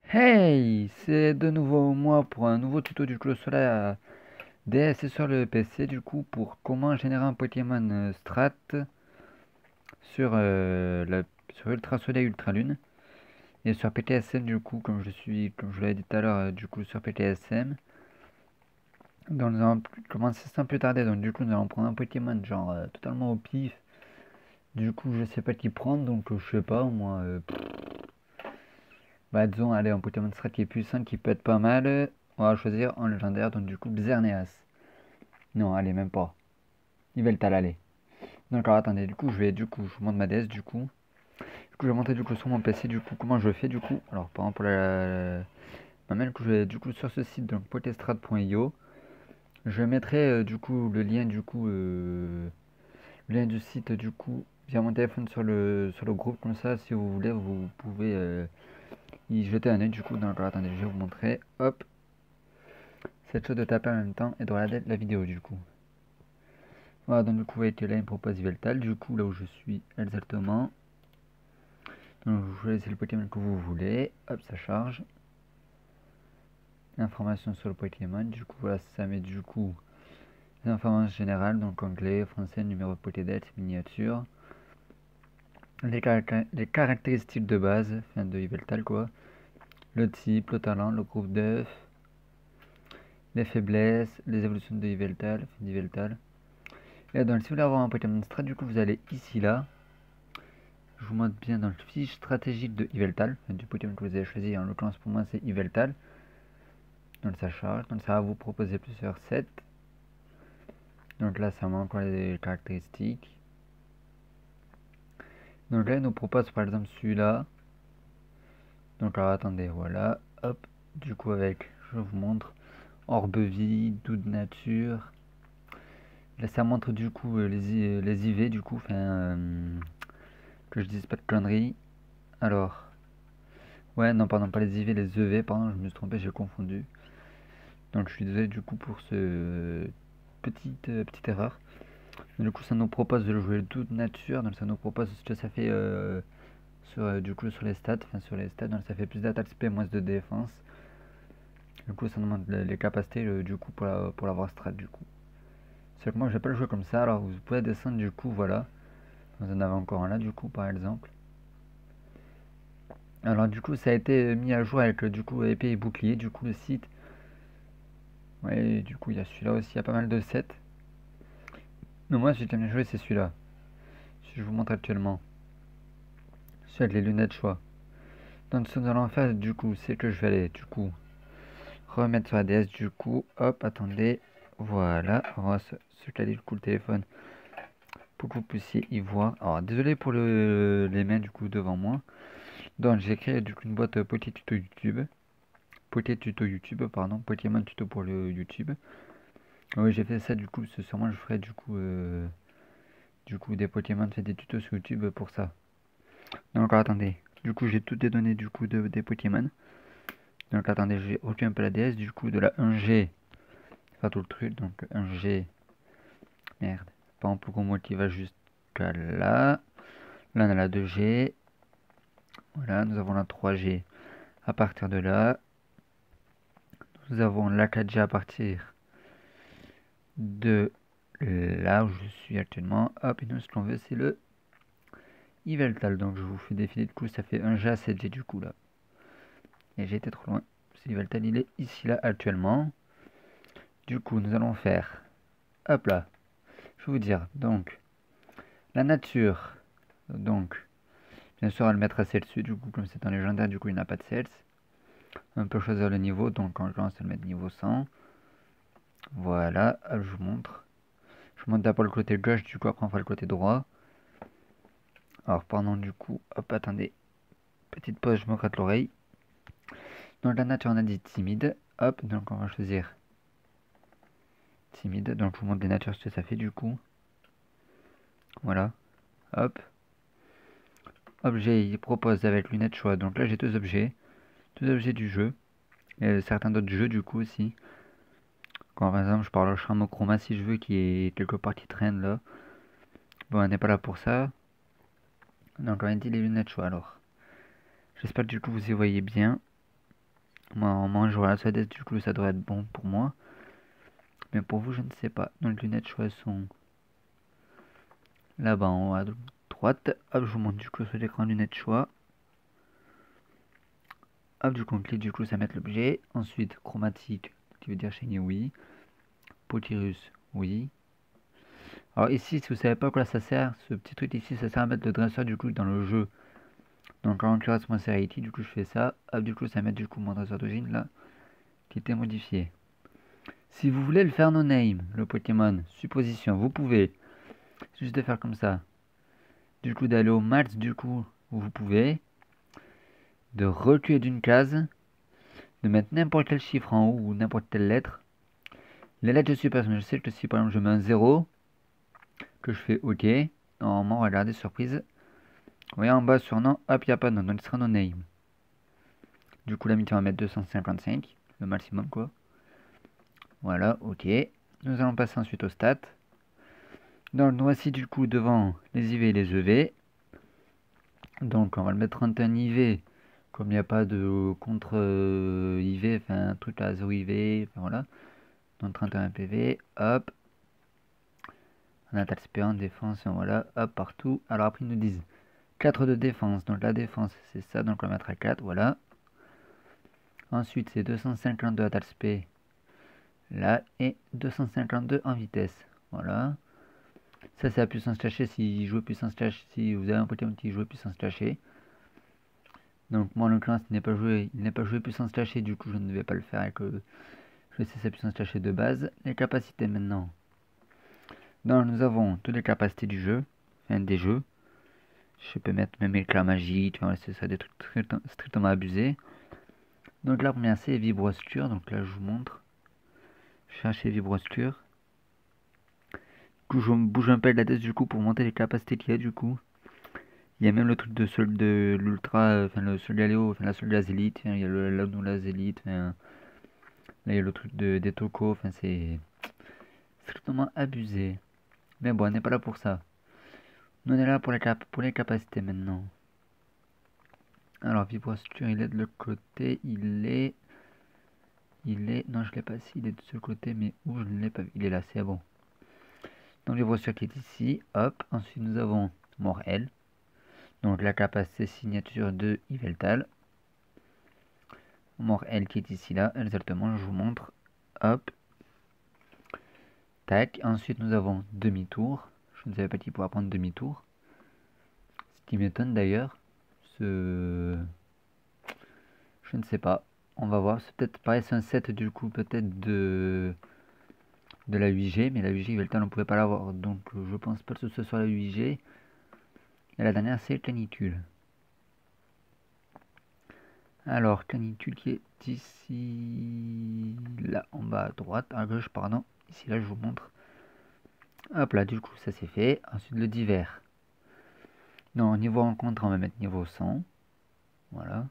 Hey, c'est de nouveau moi pour un nouveau tuto du coup sur la DS et sur le PC du coup pour comment générer un Pokémon Strat sur, sur Ultra Soleil Ultra Lune et sur PTSM du coup comme je l'avais dit tout à l'heure du coup sur PTSM. Donc nous allons commencer sans plus tarder, donc du coup nous allons prendre un Pokémon genre totalement au pif. Du coup je sais pas qui prendre, donc je sais pas moi bah disons allez un Pokémon Strat qui est puissant qui peut être pas mal. On va choisir en légendaire, donc du coup Xerneas. Non, allez, même pas. Yveltal, allez. Donc alors attendez, je vous montre ma DS je vais montrer du coup sur mon PC du coup comment je fais du coup. Alors par exemple ma mail que je vais du coup sur ce site donc pokestrad.io. Je mettrai du coup le lien du site du coup via mon téléphone sur le groupe comme ça si vous voulez vous pouvez y jeter un œil du coup. Donc alors attendez, je vais vous montrer. Hop, cette chose de taper en même temps et de regarder la vidéo du coup. Voilà, donc du coup vous voyez que là il me propose Yveltal du coup là où je suis exactement. Donc vous choisissez le Pokémon que vous voulez, hop ça charge. Informations sur le Pokémon, du coup voilà ça met du coup les informations générales, donc anglais, français, numéro de Pokédex, miniature. Les caractéristiques de base, enfin de Yveltal quoi. Le type, le talent, le groupe d'œufs, les faiblesses, les évolutions de Yveltal. Et donc si vous voulez avoir un Pokémon strat, du coup vous allez ici là. Je vous montre bien dans le fiche stratégique de Yveltal, du Pokémon que vous avez choisi, en l'occurrence pour moi c'est Yveltal. Donc ça charge, donc ça va vous proposer plusieurs sets. Donc là ça manque les caractéristiques. Donc là il nous propose par exemple celui-là. Donc alors attendez, voilà, hop, du coup avec, je vous montre, orbe vie, doux de nature. Là ça montre du coup les IV du coup, enfin que je dise pas de conneries. Alors, ouais non pardon pas les IV, les EV, pardon je me suis trompé, j'ai confondu. Donc je suis désolé du coup pour ce petite erreur. Du coup ça nous propose de le jouer tout de nature, donc ça nous propose ce que ça fait sur, du coup sur les stats, donc ça fait plus d'attaque SP, moins de défense. Du coup ça nous demande les capacités du coup pour l'avoir strat du coup. C'est que moi je vais pas le jouer comme ça, alors vous pouvez descendre du coup voilà. Vous en avez encore un là du coup par exemple. Alors du coup ça a été mis à jour avec du coup épée et bouclier, du coup le site. Ouais du coup il y a celui-là aussi, il y a pas mal de sets. Mais moi celui que j'aime bien jouer c'est celui-là. Si je vous montre actuellement. Celui avec les lunettes choix. Donc ce que nous allons faire du coup c'est que je vais aller du coup remettre sur la DS du coup. Hop attendez. Voilà. On va se caler du coup le téléphone pour que vous puissiez y voir. Alors désolé pour les mains du coup devant moi. Donc j'ai créé du coup une boîte Poké Tuto YouTube. Poké Tuto YouTube pardon. Pokémon Tuto pour le YouTube. Oui j'ai fait ça du coup. Sûrement je ferai du coup des Pokémon fait des tutos sur YouTube pour ça. Donc encore attendez. Du coup j'ai toutes les données du coup des Pokémon. Donc attendez, j'ai reculé un peu la DS, du coup de la 1G, faire tout le truc, donc 1G, merde, par exemple pour moi qui va jusqu'à là, là on a la 2G, voilà, nous avons la 3G à partir de là, nous avons la 4G à partir de là où je suis actuellement, hop, et nous ce qu'on veut c'est le Yveltal, donc je vous fais défiler du coup ça fait 1G à 7G du coup là, et j'ai été trop loin, c'est Yveltal il est ici là actuellement, du coup nous allons faire, hop là, je vais vous dire, donc, la nature, donc, bien sûr, on va le mettre à Celsius, du coup, comme c'est un légendaire, du coup, il n'a pas de Cels. On peut choisir le niveau, donc en l'occurrence, on va le mettre niveau 100. Voilà, je vous montre. Je vous montre d'abord le côté gauche, du coup, après on fera le côté droit. Alors, pendant du coup, hop, attendez. Petite pause, je me gratte l'oreille. Donc, la nature, on a dit timide. Hop, donc on va choisir timide. Donc, je vous montre les natures, ce que ça fait, du coup. Voilà, hop. Objet, il propose avec lunettes choix. Donc là, j'ai deux objets. Deux objets du jeu. Et certains d'autres jeux, du coup, aussi. Quand par exemple je parle au chameau chroma si je veux qui est quelque part qui traîne là. Bon on n'est pas là pour ça. Donc on a dit les lunettes choix alors. J'espère que du coup vous y voyez bien. Moi, en mange, voilà, ça, du coup, ça devrait être bon pour moi. Mais pour vous, je ne sais pas. Donc, les lunettes choix sont là-bas en haut à droite. Hop, je vous montre du coup sur l'écran lunettes choix. Hop, du coup, on clique, du coup, ça met l'objet. Ensuite, chromatique, qui veut dire chaîner, oui. Potyrus, oui. Alors ici, si vous savez pas à quoi ça sert, ce petit truc ici, ça sert à mettre le dresseur du coup dans le jeu. Donc en l'occurrence, moi c'est Haiti, du coup je fais ça. Hop, du coup ça met du coup mon dresseur d'origine là, qui était modifié. Si vous voulez le faire no name, le Pokémon, supposition, vous pouvez juste de faire comme ça. Du coup d'aller au max du coup où vous pouvez, de reculer d'une case, de mettre n'importe quel chiffre en haut ou n'importe quelle lettre. Les lettres je suis pas, je sais que si par exemple je mets un 0, que je fais OK, normalement regardez surprise. Vous voyez en bas sur nom, hop, il n'y a pas de nom, donc il sera no name. Du coup, la on va mettre 255, le maximum quoi. Voilà, ok. Nous allons passer ensuite aux stats. Donc, voici du coup devant les IV et les EV. Donc, on va le mettre 31 IV. Comme il n'y a pas de contre IV, enfin un truc à 0 IV, enfin voilà. Donc 31 PV, hop. On attaque spéciale, défense, voilà, hop, partout. Alors après, ils nous disent 4 de défense. Donc la défense, c'est ça, donc on va mettre à 4, voilà. Ensuite, c'est 252 attaque spé là et 252 en vitesse. Voilà. Ça, c'est la puissance cachée si jouez puissance cachée. Si vous avez un Pokémon qui joue puissance cachée. Donc, moi en l'occurrence, il n'est pas joué puissance cachée. Du coup, je ne vais pas le faire avec. Je sais sa puissance cachée de base. Les capacités maintenant. Donc, nous avons toutes les capacités du jeu. Enfin, des jeux. Je peux mettre même éclat magique. Enfin, c'est ça, des trucs strictement abusés. Donc, la première, c'est vibroscure. Donc, là, je vous montre. Cherchez vibroscure. Du coup, je bouge un peu la tête du coup pour monter les capacités qu'il y a du coup. Il y a même le truc de l'ultra, enfin le soldat Léo, enfin la soldat Zélite, il y a le l'Audoula Zélite, enfin, là il y a le truc des Toko, enfin c'est strictement abusé. Mais bon, on n'est pas là pour ça. Nous on est là pour les capacités maintenant. Alors vibrostructure, il est de l'autre côté, non je l'ai pas ici, il est de ce côté, mais où je ne l'ai pas vu, il est là, c'est bon. Donc vibrostructure qui est ici, hop, ensuite nous avons Morel. Donc la capacité signature de Yveltal. Mort L qui est ici là, exactement, je vous montre. Hop. Tac. Ensuite nous avons demi-tour. Je ne savais pas qu'il pouvait prendre demi-tour. Ce qui m'étonne d'ailleurs. Je ne sais pas. On va voir. C'est peut-être pareil, c'est un set du coup peut-être de la 8G. Mais la 8G Yveltal on pouvait pas l'avoir. Donc je pense pas que ce soit la 8G. Et la dernière c'est canicule. Alors, canicule qui est ici, là, en bas à droite, à gauche, pardon. Ici, là, je vous montre. Hop là, du coup, ça c'est fait. Ensuite, le divers. Non, niveau rencontre, on va mettre niveau 100. Voilà.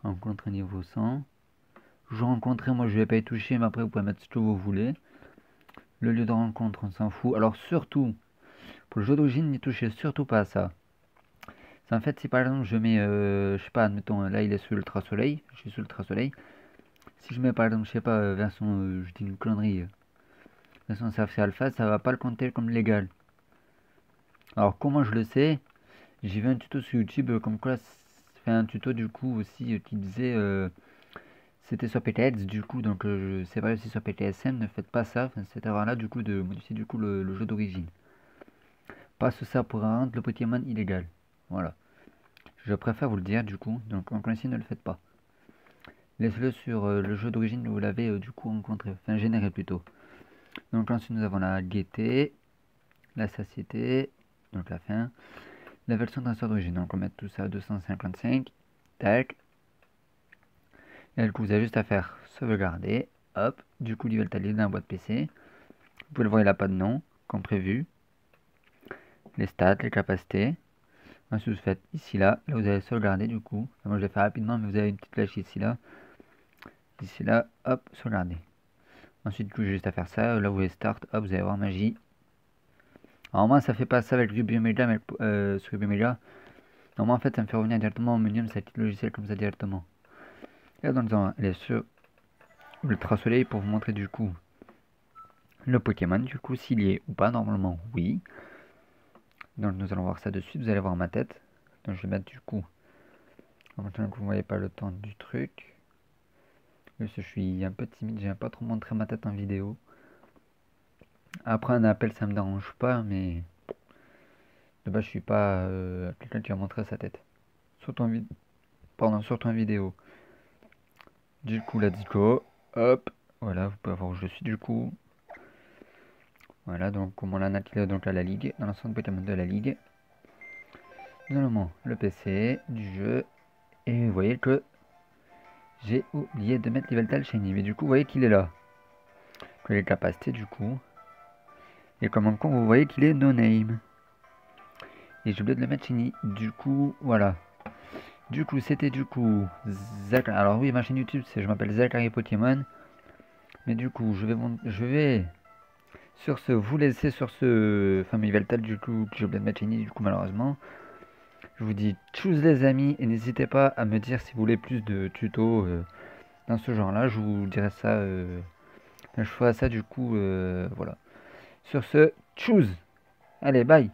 Rencontre niveau 100. Je rencontrer, moi, je vais pas y toucher, mais après, vous pouvez mettre ce que vous voulez. Le lieu de rencontre, on s'en fout. Alors, surtout, pour le jeu d'origine, n'y touchez surtout pas à ça. En fait, si par exemple, je mets, je sais pas, admettons, là, il est sous l'ultra soleil. Je suis sous l'ultra soleil. Si je mets par exemple, je sais pas, version, je dis une connerie, version CFC Alpha, ça va pas le compter comme légal. Alors comment je le sais? J'ai vu un tuto sur YouTube comme quoi, fait un tuto du coup aussi qui disait, c'était sur PTS du coup, donc je sais pas si sur PTSM, ne faites pas ça, enfin, cette erreur là du coup de modifier du coup le jeu d'origine. Parce que ça pourrait rendre le Pokémon illégal. Voilà. Je préfère vous le dire du coup, donc en principe ne le faites pas. Laissez-le sur le jeu d'origine où vous l'avez du coup rencontré, enfin généré plutôt. Donc ensuite nous avons la gaieté, la satiété, donc la faim, la version d'un d'origine. Donc on va mettre tout ça à 255, tac. Et du coup vous avez juste à faire sauvegarder, hop, du coup il va le dans la boîte PC. Vous pouvez le voir, il n'a pas de nom, comme prévu. Les stats, les capacités. Ensuite vous faites ici là vous allez sauvegarder du coup. Moi je vais faire rapidement, mais vous avez une petite flèche ici là. Ici là, hop, sauvegarder. Ensuite du coup j'ai juste à faire ça, là vous allez start, hop, vous allez voir magie. Alors moi ça fait pas ça avec Ruby Omega, mais sur Ruby Omega, normalement en fait ça me fait revenir directement au menu, ça quitte le logiciel comme ça directement. Et là, nous allons aller sur Ultra Soleil pour vous montrer du coup le Pokémon, du coup s'il y est ou pas, normalement oui. Donc nous allons voir ça de suite, vous allez voir ma tête. Donc je vais mettre du coup, maintenant que vous ne voyez pas le temps du truc. Parce que je suis un peu timide, j'aime pas trop montrer ma tête en vidéo. Après un appel ça me dérange pas, mais de base je suis pas quelqu'un qui va montrer sa tête. Surtout en vidéo. Du coup let's go, hop, voilà, vous pouvez voir où je suis du coup. Voilà, donc mon Lana qui est donc à la ligue, dans l'ensemble Pokémon de la ligue. Normalement le PC du jeu. Et vous voyez que j'ai oublié de mettre Yveltal Shiny. Mais du coup vous voyez qu'il est là. Que les capacités du coup. Et comme un con vous voyez qu'il est no name. Et j'ai oublié de le mettre Shiny. Du coup voilà. Du coup c'était du coup Zachary. Alors oui ma chaîne YouTube c'est je m'appelle Zachary Pokémon. Mais du coup je vais sur ce vous laisser sur ce fameux Yveltal du coup que j'ai oublié de mettre Shiny du coup malheureusement. Je vous dis tchuss les amis et n'hésitez pas à me dire si vous voulez plus de tutos dans ce genre là. Je vous dirai ça. Je ferai ça du coup voilà. Sur ce, tchuss. Allez bye.